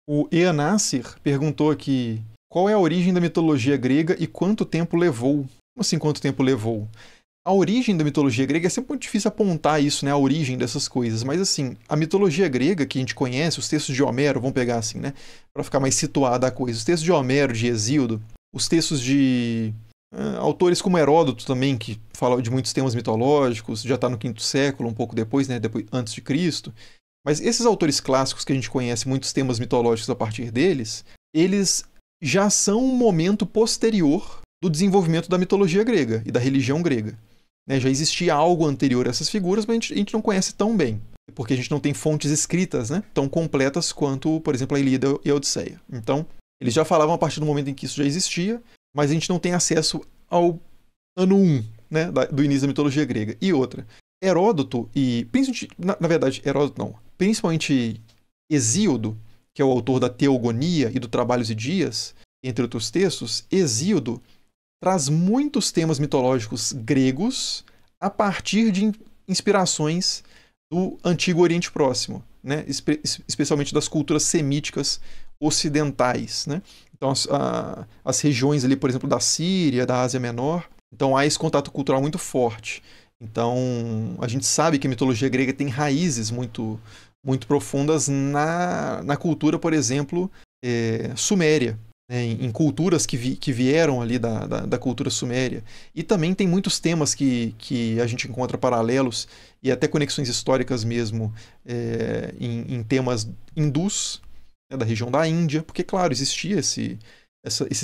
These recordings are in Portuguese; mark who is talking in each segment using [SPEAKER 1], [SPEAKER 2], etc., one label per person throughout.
[SPEAKER 1] O Ian Nasser perguntou aqui qual é a origem da mitologia grega e quanto tempo levou. Como assim quanto tempo levou? A origem da mitologia grega é sempre muito difícil apontar isso, né? A origem dessas coisas. Mas assim, a mitologia grega que a gente conhece, os textos de Homero, vamos pegar assim, né? Para ficar mais situada a coisa. Os textos de Homero, de Hesíodo, os textos de autores como Heródoto também, que fala de muitos temas mitológicos, já está no quinto século, um pouco depois, né? Depois, antes de Cristo. Mas esses autores clássicos que a gente conhece muitos temas mitológicos a partir deles, eles já são um momento posterior do desenvolvimento da mitologia grega e da religião grega. Né, já existia algo anterior a essas figuras, mas a gente não conhece tão bem, porque a gente não tem fontes escritas, né, tão completas quanto, por exemplo, a Ilíada e a Odisseia. Então, eles já falavam a partir do momento em que isso já existia, mas a gente não tem acesso ao ano 1, né, do início da mitologia grega. E outra, Heródoto e, na verdade, Heródoto não, principalmente Hesíodo, que é o autor da Teogonia e do Trabalhos e Dias, entre outros textos, Hesíodo traz muitos temas mitológicos gregos a partir de inspirações do Antigo Oriente Próximo, né? Especialmente das culturas semíticas ocidentais. Né? Então, as regiões ali, por exemplo, da Síria, da Ásia Menor, então há esse contato cultural muito forte. Então, a gente sabe que a mitologia grega tem raízes muito, muito profundas na cultura, por exemplo, suméria. Em culturas que vieram ali da cultura suméria. E também tem muitos temas que a gente encontra paralelos e até conexões históricas mesmo em temas hindus, né, da região da Índia, porque, claro, existia esse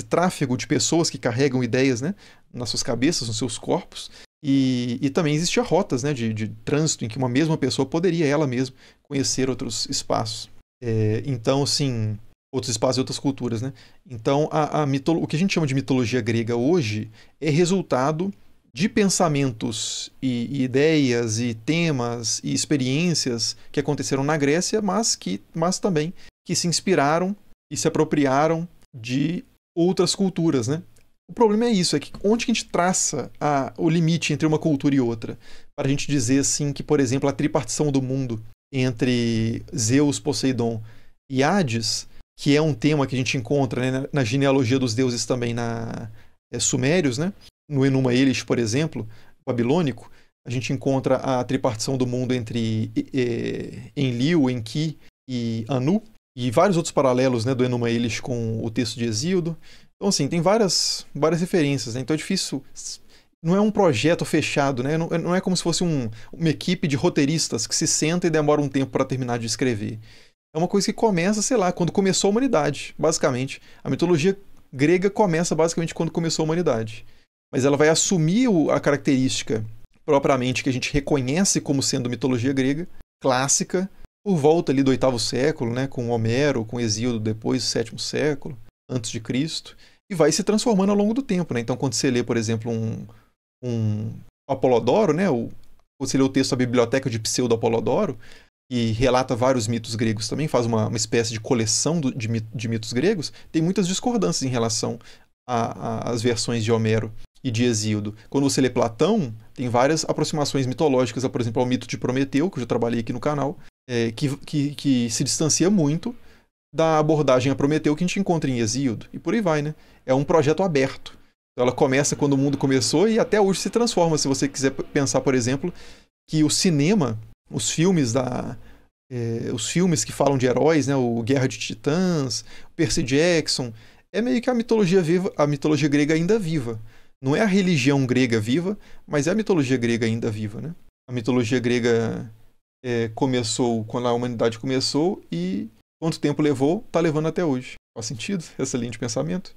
[SPEAKER 1] tráfego de pessoas que carregam ideias, né, nas suas cabeças, nos seus corpos, e também existia rotas, né, de trânsito em que uma mesma pessoa poderia ela mesma conhecer outros espaços. Então, assim, outros espaços e outras culturas, né? Então, o que a gente chama de mitologia grega hoje é resultado de pensamentos e ideias e temas e experiências que aconteceram na Grécia, mas também que se inspiraram e se apropriaram de outras culturas, né? O problema é isso, é que onde que a gente traça o limite entre uma cultura e outra? Para a gente dizer, assim, que, por exemplo, a tripartição do mundo entre Zeus, Poseidon e Hades, que é um tema que a gente encontra, né, na genealogia dos deuses também sumérios, né? No Enuma Elish, por exemplo, babilônico, a gente encontra a tripartição do mundo entre Enlil, Enki e Anu, e vários outros paralelos, né, do Enuma Elish com o texto de Hesíodo. Então, assim, tem várias referências, né? Então é difícil. Não é um projeto fechado, né? Não é como se fosse uma equipe de roteiristas que se senta e demora um tempo para terminar de escrever. É uma coisa que começa, sei lá, quando começou a humanidade, basicamente. A mitologia grega começa basicamente quando começou a humanidade. Mas ela vai assumir a característica propriamente que a gente reconhece como sendo mitologia grega, clássica, por volta ali do 8º século, né, com Homero, com Hesíodo depois, 7º século, antes de Cristo, e vai se transformando ao longo do tempo. Né? Então, quando você lê, por exemplo, um Apolodoro, né, quando você lê o texto da Biblioteca de Pseudo-Apolodoro, e relata vários mitos gregos também, faz uma espécie de coleção de mitos gregos, tem muitas discordâncias em relação às versões de Homero e de Hesíodo. Quando você lê Platão, tem várias aproximações mitológicas, por exemplo, ao mito de Prometeu, que eu já trabalhei aqui no canal, que se distancia muito da abordagem a Prometeu que a gente encontra em Hesíodo, e por aí vai, né? É um projeto aberto. Então ela começa quando o mundo começou e até hoje se transforma. Se você quiser pensar, por exemplo, que o cinema, os filmes que falam de heróis, né, o Guerra de Titãs, Percy Jackson, é meio que a mitologia viva, a mitologia grega ainda viva. Não é a religião grega viva, mas é a mitologia grega ainda viva, né? A mitologia grega começou quando a humanidade começou e quanto tempo levou, está levando até hoje. Faz sentido essa linha de pensamento?